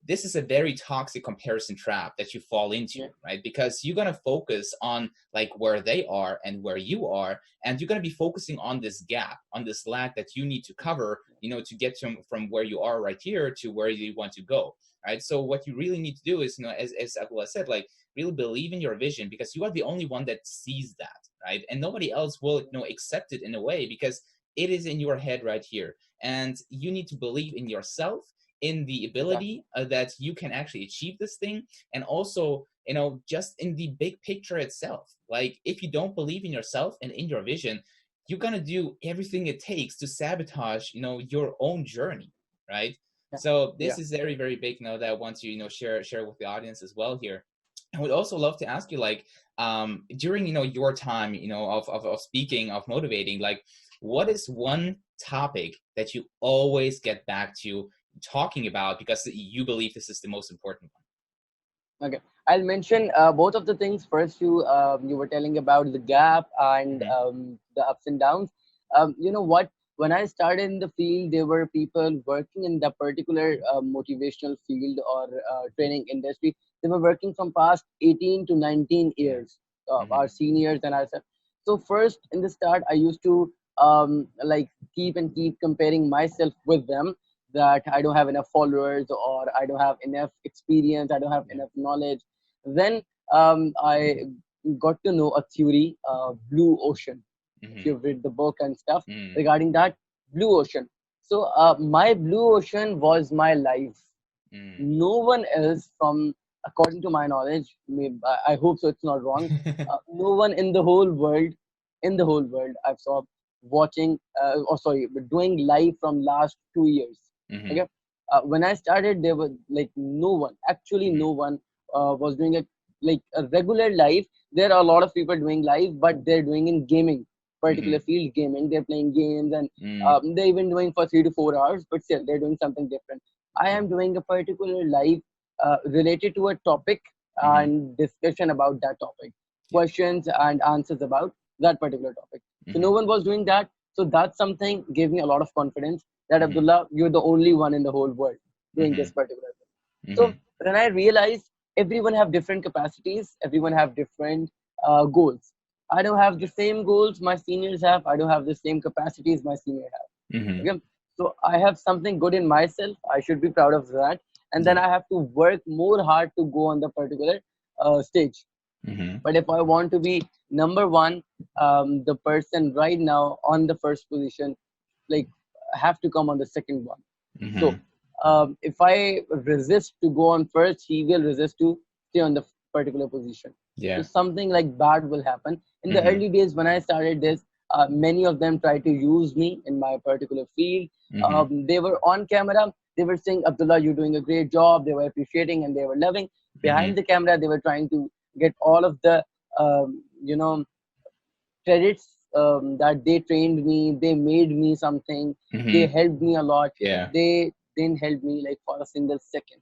this is a very toxic comparison trap that you fall into, Yeah. right? Because you're going to focus on like where they are and where you are, and you're going to be focusing on this gap, on this lack that you need to cover, to get from where you are right here to where you want to go, right? So what you really need to do is, as Abdullah said, like really believe in your vision, because you are the only one that sees that, right? And nobody else will, accept it in a way, because it is in your head right here, and you need to believe in yourself, in the Exactly. ability that you can actually achieve this thing, and also, just in the big picture itself. Like if you don't believe in yourself and in your vision, you're gonna do everything it takes to sabotage, your own journey. right? Yeah. So this Yeah. is very, very big that I want to, share with the audience as well here. I would also love to ask you, like, during, your time, of speaking, of motivating, like, what is one topic that you always get back to talking about because you believe this is the most important Okay, I'll mention both of the things. First, you were telling about the gap and one? the ups and downs. You know what? When I started in the field, there were people working in the particular motivational field or training industry. They were working from past 18 to 19 Yeah. years, our Mm-hmm. seniors and ourselves. So first, in the start, I used to like keep comparing myself with them, that I don't have enough followers or I don't have enough experience, I don't have Yeah. enough knowledge. Then I got to know a theory, blue ocean. If Mm-hmm. you've read the book and stuff Mm. regarding that, blue ocean. So my blue ocean was my life. Mm. No one else, from according to my knowledge, I hope so, it's not wrong. No one in the whole world I've saw watching, or sorry, but doing live from last 2 years. Mm-hmm. Okay, when I started, there was like no one, actually Mm-hmm. no one was doing it like a regular live. There are a lot of people doing live, but they're doing in gaming, Mm-hmm. particular field gaming. They're playing games and Mm. they're even doing for 3 to 4 hours, but still they're doing something different. I Yeah. am doing a particular live related to a topic Mm-hmm. and discussion about that topic, Yeah. questions and answers about that particular topic. So Mm-hmm. no one was doing that. So that's something gave me a lot of confidence that Mm-hmm. Abdullah, you're the only one in the whole world doing Mm-hmm. this particular thing. Mm-hmm. So when I realized everyone have different capacities, everyone have different goals. I don't have the Yeah. same goals my seniors have. I don't have the same capacities my senior have. Mm-hmm. Okay, so I have something good in myself. I should be proud of that, and then Yeah. I have to work more hard to go on the particular stage. Mm-hmm. But if I want to be number one, the person right now on the first position, like, have to come on the second one. So Mm-hmm. if I resist to go on first, he will resist to stay on the particular position. So Yeah. something like bad will happen. In the Mm-hmm. early days when I started this, many of them tried to use me in my particular field. Mm-hmm. They were on camera. They were saying, Abdullah, you're doing a great job. They were appreciating and they were loving. Behind Mm-hmm. the camera, they were trying to get all of the, you know, credits, that they trained me, they made me something, they Mm-hmm. helped me a lot. Yeah. They didn't help me like for a single second.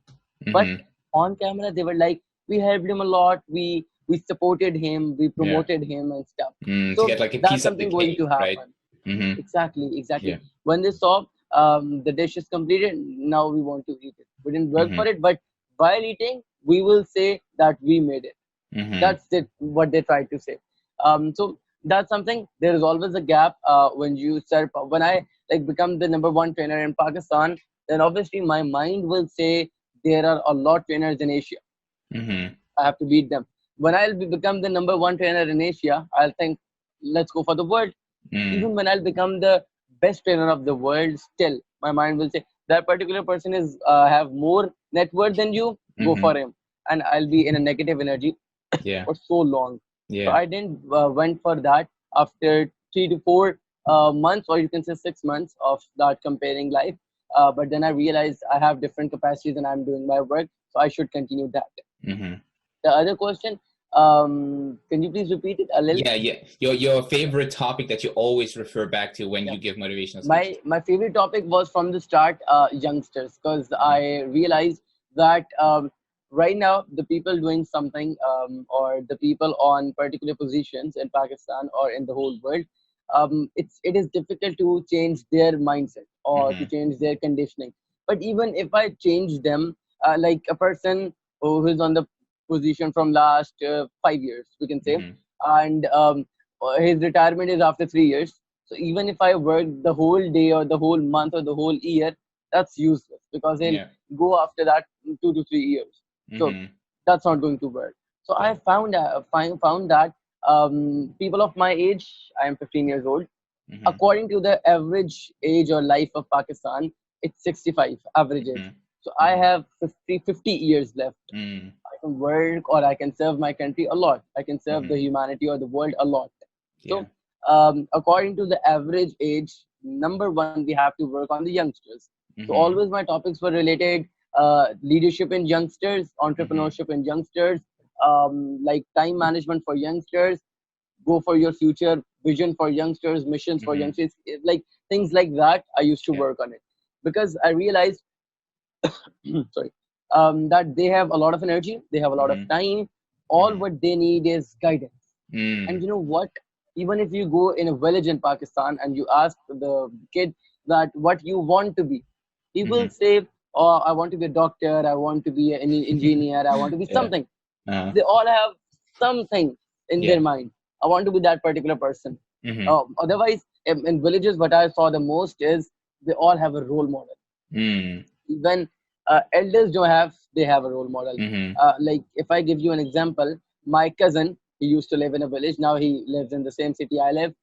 But Mm-hmm. on camera, they were like, we helped him a lot, we supported him, we Yeah. promoted him and stuff. To So get like a that's piece of the something going to cake, right? happen. Mm-hmm. Exactly, Yeah. exactly. When they saw the dish is completed, now we want to eat it. We didn't work Mm-hmm. for it, but while eating, we will say that we made it. Mm-hmm. That's it, what they try to say. So that's something. There is always a gap when you start. When I like become the number one trainer in Pakistan, then obviously my mind will say there are a lot trainers in Asia. Mm-hmm. I have to beat them. When become the number one trainer in Asia, I'll think, let's go for the world. Mm. Even when I'll become the best trainer of the world, still my mind will say that particular person is have more net worth than you. Go Mm-hmm. for him, and I'll be in a negative energy Yeah. for so long. So Yeah. I didn't went for that. After 3 to 4 months, or you can say 6 months of that comparing life. But then I realized I have different capacities and I'm doing my work, so I should continue that. Mm-hmm. The other question, can you please repeat it a little? Yeah. Yeah. Your favorite topic that you always refer back to when Yeah. you give motivational speeches. My favorite topic was from the start, youngsters, because Mm-hmm. I realized that right now the people doing something, or the people on particular positions in Pakistan or in the whole world, it is difficult to change their mindset or to Mm-hmm. change their conditioning. But even if I change them, like a person who is on the position from last 5 years, we can say, Mm-hmm. and his retirement is after 3 years. So even if I work the whole day or the whole month or the whole year, that's useless because he'll Yeah. go after that 2 to 3 years. So Mm-hmm. that's not going to work. So I Yeah. found that people of my age, I am 15 years old. Mm-hmm. According to the average age or life of Pakistan, it's 65 average age. Mm-hmm. So I Mm-hmm. have 50 years left. Mm-hmm. I can work or I can serve my country a lot. I can serve Mm-hmm. the humanity or the world a lot. Yeah. So, according to the average age, number one, we have to work on the youngsters. So Mm-hmm. always my topics were related, leadership in youngsters, Mm-hmm. entrepreneurship in youngsters, like time management for youngsters, go for your future vision for youngsters, missions for Mm-hmm. youngsters, like things like that. I used to Yeah. work on it because I realized, sorry, that they have a lot of energy, they have a lot of Mm-hmm. time. All Mm-hmm. what they need is guidance. And Mm. you know what? Even if you go in a village in Pakistan and you ask the kid that what you want to be, he will Mm-hmm. say, "Oh, I want to be a doctor. I want to be an engineer. I want to be Yeah. something." Uh-huh. They all have something in their Yeah. mind. I want to be that particular person. Mm-hmm. Otherwise, in villages, what I saw the most is they all have a role model. Mm. Even elders don't have, they have a role model. Mm-hmm. Like if I give you an example, my cousin, he used to live in a village, now he lives in the same city I live.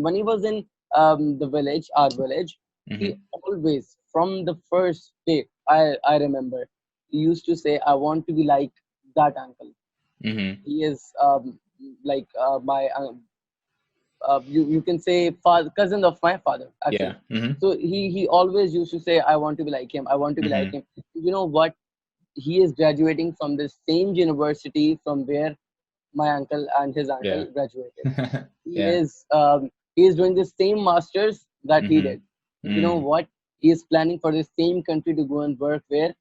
When he was in the village, our village, he Mm-hmm. always, from the first day, I remember, he used to say, I want to be like that uncle. Mm-hmm. He is like my you can say father, cousin of my father Yeah. actually. Mm-hmm. So he always used to say, I want to be like him, I want to be like Mm-hmm. him. You know what? He is graduating from the same university from where my uncle and his uncle Yeah. graduated. He Yeah. is he is doing the same masters that he Mm-hmm. did. You know Mm. what? He is planning for the same country to go and work where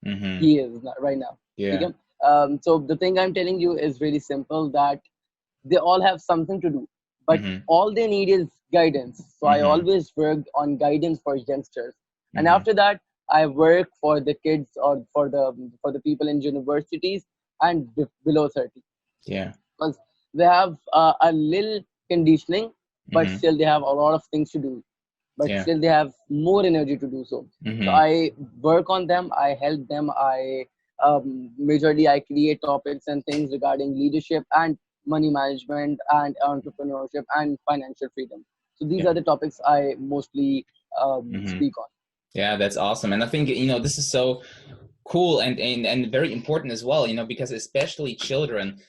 Mm-hmm. he is right now. Yeah. Okay? So the thing I'm telling you is really simple, that they all have something to do, but Mm-hmm. all they need is guidance. So I Mm-hmm. always worked on guidance for youngsters, and Mm-hmm. after that I work for the kids or for the people in universities and below 30, Yeah. because they have a little conditioning, but Mm-hmm. still they have a lot of things to do, but Yeah. still they have more energy to do so. So Mm-hmm. I work on them, I help them, I majorly I create topics and things regarding leadership and money management and entrepreneurship and financial freedom. So these are Yeah. the topics I mostly Mm-hmm. speak on. Yeah, that's awesome. And I think, this is so cool and very important as well, because especially children,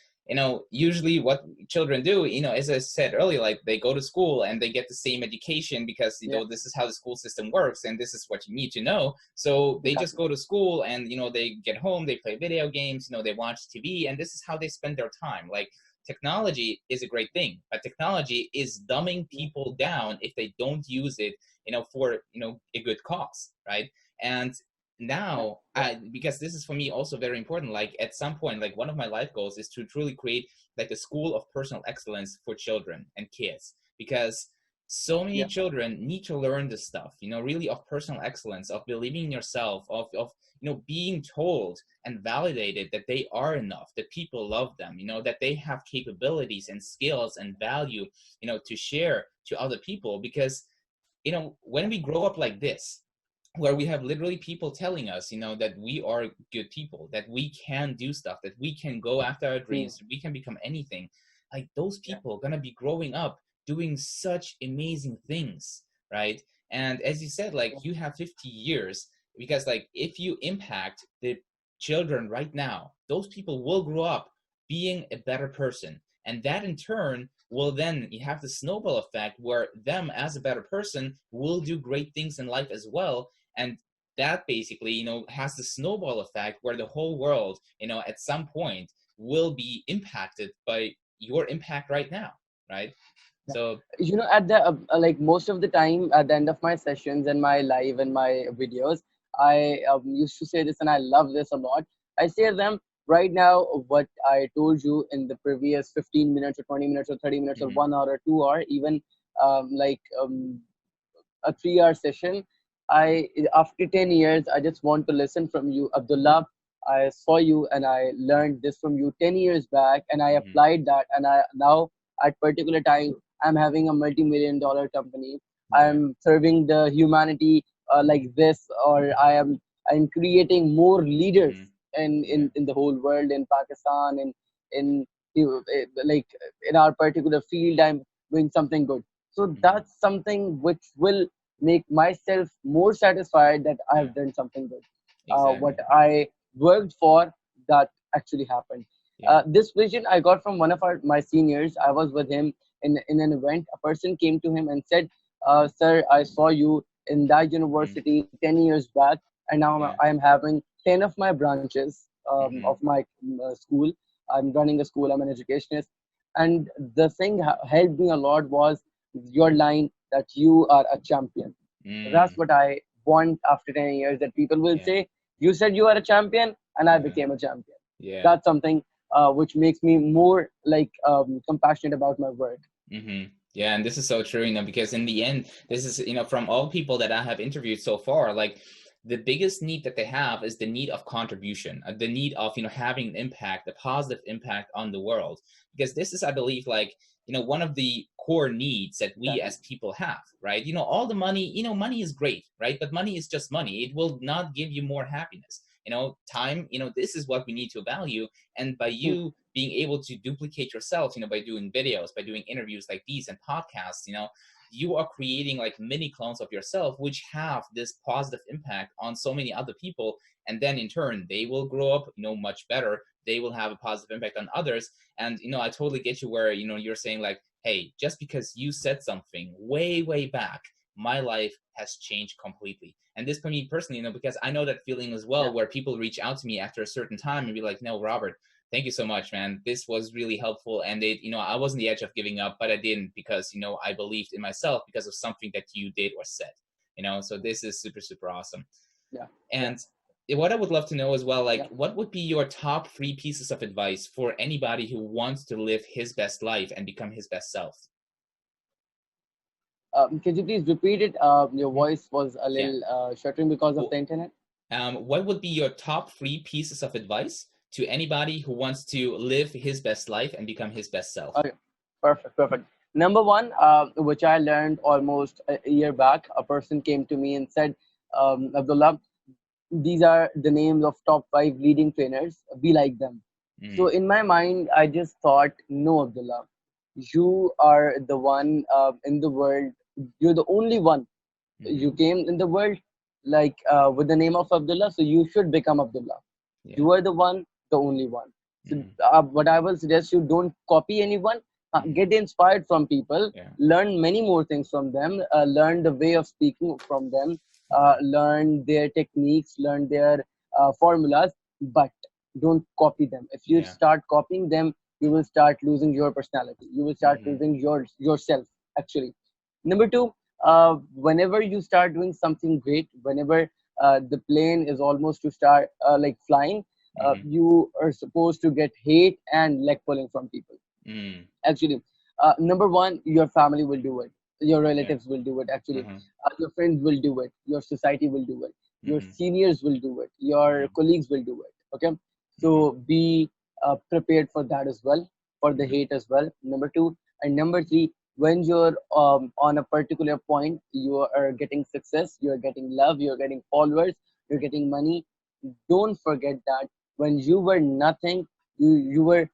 usually what children do, as I said earlier, like they go to school and they get the same education because, Yeah, this is how the school system works and this is what you need to know. So they just exactly. go to school and, they get home, they play video games, they watch TV, and this is how they spend their time. Like, technology is a great thing, but technology is dumbing Yeah, people down if they don't use it, for, a good cause, right? And yeah, now, yeah, because this is for me also very important, like at some point, like one of my life goals is to truly create like a school of personal excellence for children and kids, because so many yeah, children need to learn this stuff, really, of personal excellence, of believing in yourself, of being told and validated that they are enough, that people love them, that they have capabilities and skills and value, to share to other people. Because when yeah, we grow up like this, where we have literally people telling us, that we are good people, that we can do stuff, that we can go after our true. dreams, we can become anything, like those Yeah, people are gonna be growing up doing such amazing things, right? And as you said, like yeah, you have 50 years, because like if you impact the children right now, those people will grow up being a better person, and that in turn will then you have the snowball effect where them as a better person will do great things in life as well. And that basically, has the snowball effect where the whole world, at some point will be impacted by your impact right now, right? yeah. So At the like most of the time at the end of my sessions and my live and my videos, I used to say this, and I love this a lot. I say to them, right now, what I told you in the previous 15 minutes or 20 minutes or 30 minutes or mhm, 1 hour or 2 hour, even like a 3 hour session, I after 10 years, I just want to listen from you, Abdullah. I saw you and I learned this from you 10 years back, and I mhm, applied that, and I now at particular time I'm having a multi-million-dollar company. yeah, I'm serving the humanity like this, or I'm creating more leaders mhm, in, yeah, in the whole world, in Pakistan, in like in our particular field. I'm doing something good. So mhm, that's something which will make myself more satisfied that yeah, I've done something good. What exactly, I worked for, that actually happened. yeah, This vision I got from one of my seniors. I was with him in an event. A person came to him and said, "Sir, I saw you. in that Mm-hmm. university 10 years back, and now Yeah. I'm having 10 of my branches Mm-hmm. of my school. I'm running a school. I'm an educationist, and the thing helped me a lot was your line that you are a champion. That's Mm. what I want after 10 years, that people will Yeah. say, you said you are a champion, and I Yeah. became a champion. Yeah. That's something which makes me more like compassionate about my work. Mm-hmm. Yeah, and this is so true, because in the end, this is, from all people that I have interviewed so far, like the biggest need that they have is the need of contribution, the need of, having an impact, a positive impact on the world. Because this is, I believe, like, one of the core needs that we Exactly. as people have, right? All the money, money is great, right? But money is just money. It will not give you more happiness. Time, this is what we need to value. And by Hmm. you being able to duplicate yourself, by doing videos, by doing interviews like these and podcasts, you are creating like mini clones of yourself, which have this positive impact on so many other people. And then in turn, they will grow up, much better. They will have a positive impact on others. And, I totally get you where, you're saying like, hey, just because you said something way, way back, my life has changed completely. And this for me personally, because I know that feeling as well, Yeah. where people reach out to me after a certain time and be like, no, Robert, thank you so much, man. This was really helpful. And I was on the edge of giving up, but I didn't, because, I believed in myself because of something that you did or said, so this is super, super awesome. Yeah. Yeah. And what I would love to know as well, Yeah. like, what would be your top 3 pieces of advice for anybody who wants to live his best life and become his best self? Could you please repeat it? Your Mhm. voice was a Yeah. little shuttering because of the Well, internet. what would be your top 3 pieces of advice to anybody who wants to live his best life and become his best self? Okay, perfect, perfect. Number one, which I learned almost a year back, a person came to me and said, Abdullah, these are the names of top 5 leading trainers. Be like them. So Mm, in my mind, I just thought, no, Abdullah, you are the one in the world. You're the only one. mm-hmm. You came in the world like with the name of Abdullah, so you should become Abdullah. Yeah. You are the one, the only one. So Mm-hmm. what I will suggest, you don't copy anyone. Mm-hmm. Get inspired from people. Yeah. Learn many more things from them. Learn the way of speaking from them. Mm-hmm. Learn their techniques. Learn their formulas. But don't copy them. If you Yeah. start copying them, you will start losing your personality. You will start Mm-hmm. losing yourself. Actually, number two, whenever you start doing something great, whenever the plane is almost to start like flying, Mm-hmm. you are supposed to get hate and leg pulling from people. Mm. Actually, number one, your family will do it, your Yeah. relatives will do it. Actually, Mm-hmm. your friends will do it, your society will do it, your Mm-hmm. seniors will do it, your Mm-hmm. colleagues will do it. Okay, Mm-hmm. so be prepared for that as well, for the Mm-hmm. hate as well. Number two, and number three, when you're on a particular point, you are getting success, you're getting love, you're getting followers, you're getting money. Don't forget that when you were nothing, you were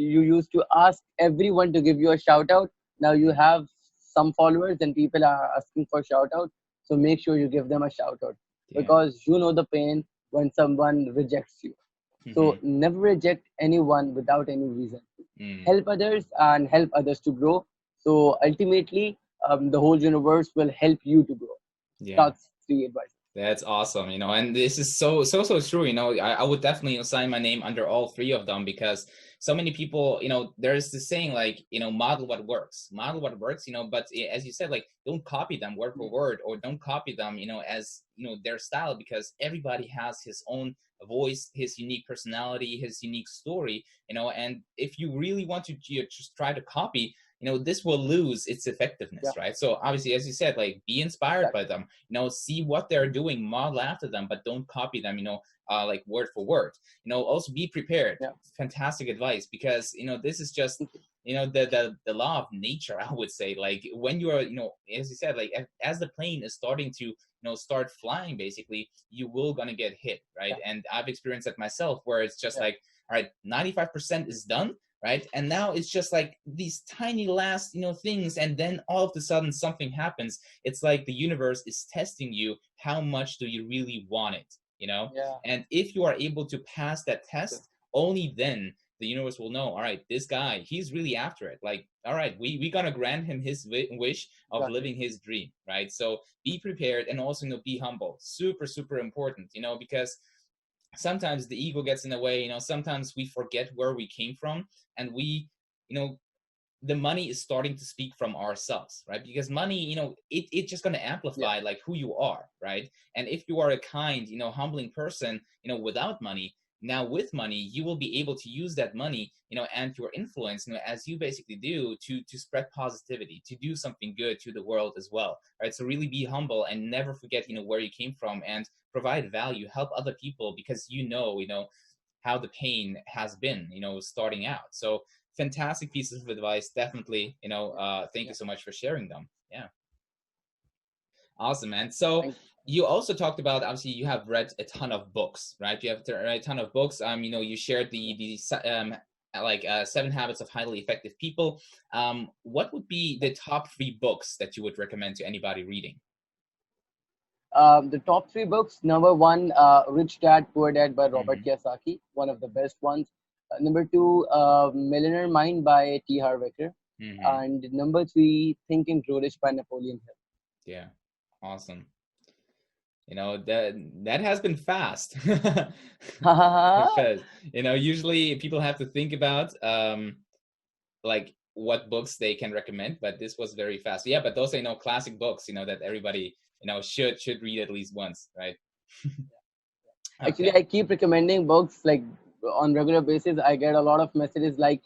you used to ask everyone to give you a shout out. Now you Mm-hmm. have some followers and people are asking for shout out, so make sure you give them a shout out, Yeah. because you know the pain when someone rejects you. So Mm-hmm. never reject anyone without any reason. Mm. Help others and help others to grow. So ultimately, the whole universe will help you to grow. Yeah. That's 3 advice. That's awesome, and this is so, so, so true. I would definitely, sign my name under all 3 of them, because so many people, there's this saying like, model what works, but as you said, like, don't copy them word for word, or don't copy them, as, their style, because everybody has his own voice, his unique personality, his unique story, and if you really want to just try to copy, this will lose its Yeah, effectiveness, right? So obviously, as you said, like, be inspired by exactly. them, see what they're doing, model after them, but don't copy them, like word for word. Also be prepared. Yeah, Fantastic advice, because this is just, thank you. the law of nature, I would say. Like, when you are, as you said, like, as the plane is starting to, start flying, basically, you will gonna get hit, right? Yeah, And I've experienced that myself, where it's just yeah, like, all right, 95% is done, right? And now it's just like these tiny last, things, and then all of a sudden something happens. It's like the universe is testing you. How much do you really want it? yeah. And if you are able to pass that True. test, only then the universe will know, all right, this guy, he's really after it. Like, all right, we gonna grant him his wish of Exactly. living his dream, right? So be prepared, and also, be humble. Super, super important, because sometimes the ego gets in the way. Sometimes we forget where we came from, and we, you know, the money is starting to speak from ourselves, right? Because money, it's just going to Yeah. amplify like who you are, right? And if you are a kind, humbling person, without money, now with money, you will be able to use that money, and your influence, as you basically do, to spread positivity, to do something good to the world as well, right? So really be humble and never forget, where you came from, and provide value, help other people, because how the pain has been, starting out. So fantastic pieces of advice. Definitely, thank you Yeah. so much for sharing them. Yeah. Awesome, man. So Thank you also talked about, obviously, you have read a ton of books, right? You have read a ton of books. You shared the 7 Habits of Highly Effective People. What would be the top 3 books that you would recommend to anybody reading? The top 3 books. Number one, Rich Dad Poor Dad by Robert Hmm. Kiyosaki, one of the best ones. Number two, Millionaire Mind by T. Harv Eker. Hmm. And number three, Think and Grow Rich by Napoleon Hill. Yeah. Awesome. That has been fast. Because usually people have to think about like what books they can recommend, but this was very fast. Yeah, but those are classic books, that everybody should read at least once, right? Actually, Okay. I keep recommending books like on regular basis. I get a lot of messages like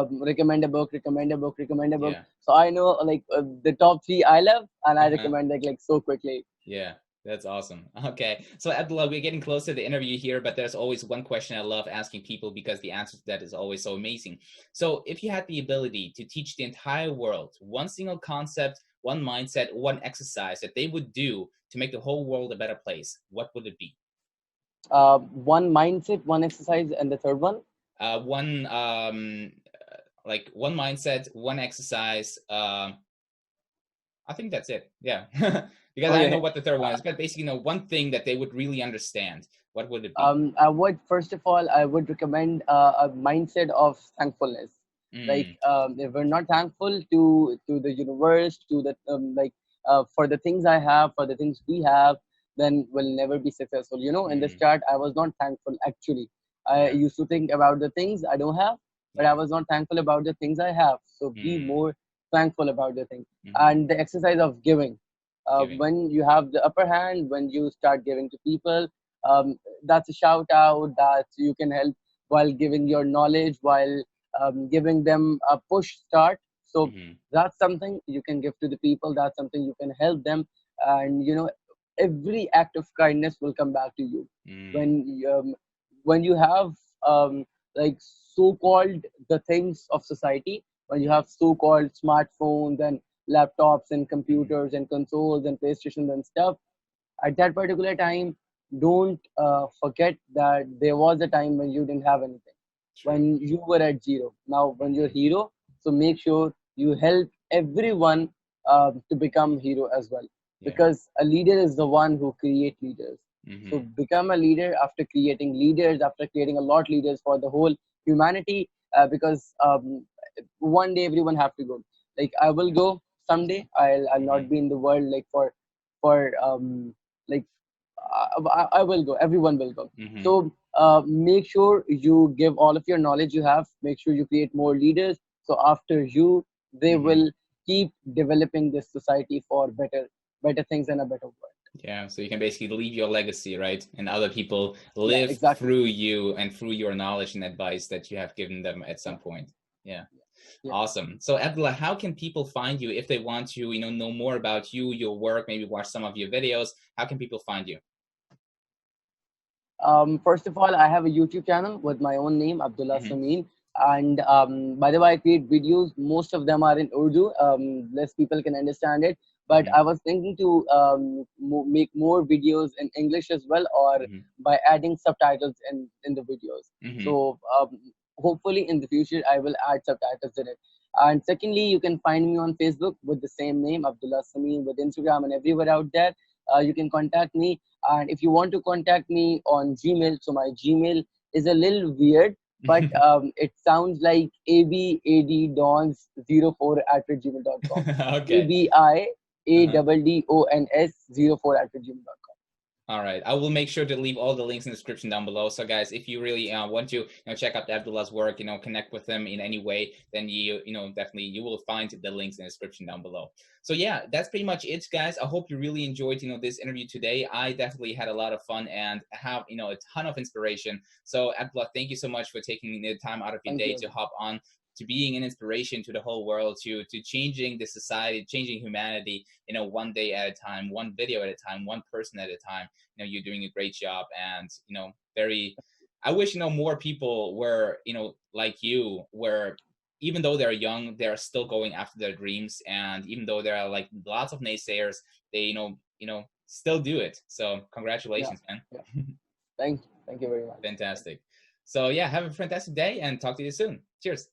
recommend a book, recommend a book, recommend a book. Yeah. So I know like the top three I love, and I Uh-huh. recommend like so quickly. Yeah, that's awesome. Okay, so Abdullah, we're getting close to the interview here, but there's always one question I love asking people, because the answer to that is always so amazing. So if you had the ability to teach the entire world one single concept, one mindset, one exercise that they would do to make the whole world a better place, what would it be? One mindset, one exercise, and the third one. One like one mindset, one exercise. I think that's it. Yeah, because I don't know Okay. what the third one Uh, is, but basically, one thing that they would really understand. What would it be? I would first of all I would recommend a mindset of thankfulness. Like Mm, if we're not thankful to the universe, to the for the things I have, for the things we have, then we'll never be successful. In the mm, start, I was not thankful actually. I yeah, used to think about the things I don't have, but I yeah. was not thankful about the things I have. So be Mm, more thankful about the things. mm-hmm. And the exercise of giving. Giving. When you have the upper hand, when you start giving to people, that's a shout out that you can help while giving your knowledge, while giving them a push start. So Mm-hmm. that's something you can give to the people, that's something you can help them. And every act of kindness will come back to you Mm, when you have um, like so-called the things of society, when you mm-hmm. have so-called smartphones and laptops and Mm-hmm. computers and consoles and playstations and stuff. At that particular time, don't forget that there was a time when you didn't have anything, True. when you were at zero. Now when you're Mm-hmm. hero, so make sure you help everyone to become hero as well, Yeah. because a leader is the one who create leaders. So Mm-hmm. become a leader after creating leaders, after creating a lot leaders for the whole humanity, because one day everyone have to go. Like I will go someday. I'll Mm-hmm. not be in the world like for like I will go. Everyone will go. Mm-hmm. So make sure you give all of your knowledge you have. Make sure you create more leaders. So after you, they Mm-hmm. will keep developing this society for better things and a better world. Yeah. So you can basically leave your legacy, right? And other people Yeah, live exactly. through you and through your knowledge and advice that you have given them at Yeah, some point. Yeah. yeah. Awesome. So Abdullah, how can people find you if they want to, know more about you, your work, maybe watch some of your videos? How can people find you? First of all, I have a YouTube channel with my own name, Abdullah Mm-hmm. Sameen. And by the way, I create videos. Most of them are in Urdu. Less people can understand it. But Mm-hmm. I was thinking to make more videos in English as well, or Mm-hmm. by adding subtitles in the videos. Mm-hmm. So hopefully in the future, I will add subtitles in it. And secondly, you can find me on Facebook with the same name, Abdullah Sameen, with Instagram and everywhere out there. You can contact me, and if you want to contact me on Gmail, so my Gmail is a little weird. but it sounds like abiaddons04@gmail.com. Okay. Uh-huh. abiaddons04@gmail.com. All right. I will make sure to leave all the links in the description down below. So guys, if you really want to, check out Abdullah's work, connect with him in any way, then definitely you will find the links in the description down below. So yeah, that's pretty much it, guys. I hope you really enjoyed, this interview today. I definitely had a lot of fun and have, a ton of inspiration. So Abdullah, thank you so much for taking the time out of your Thank day you. to hop on, to being an inspiration to the whole world, to changing the society, changing humanity, one day at a time, one video at a time, one person at a time. You're doing a great job, and I wish more people were like you, where even though they're young, they're still going after their dreams, and even though there are like lots of naysayers, they still do it. So Yeah, congratulations, man. yeah. Thank you very much. Fantastic. So yeah, have a fantastic day and talk to you soon. Cheers.